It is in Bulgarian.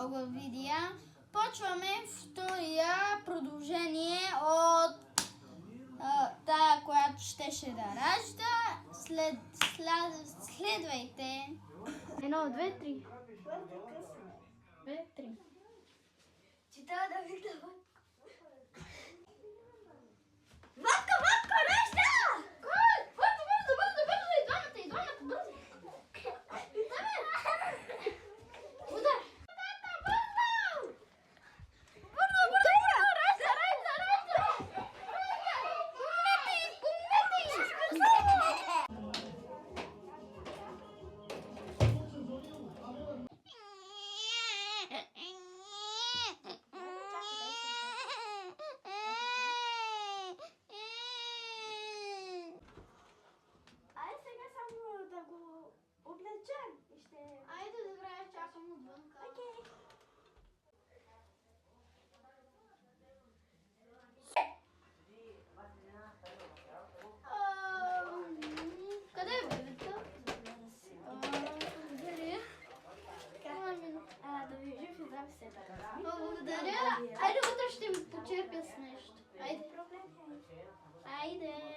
много видеа. Почваме втория продължение от тая, която щеше да ражда. Следвайте. 1, 2, 3. Две, три. Че трябва да ви дават. Матка, ражда! Кой? Бързо, и двамата, бързо. Удар! Ай сега само да го облечем и ще... Айде, добре, чакам отвънка. Окей. Къде е бебето? Благодаря. Да ви жив и здрав се така. Благодаря. Айде, утре ще ми почерпя с нещо. Айде. Проблем е. Айде.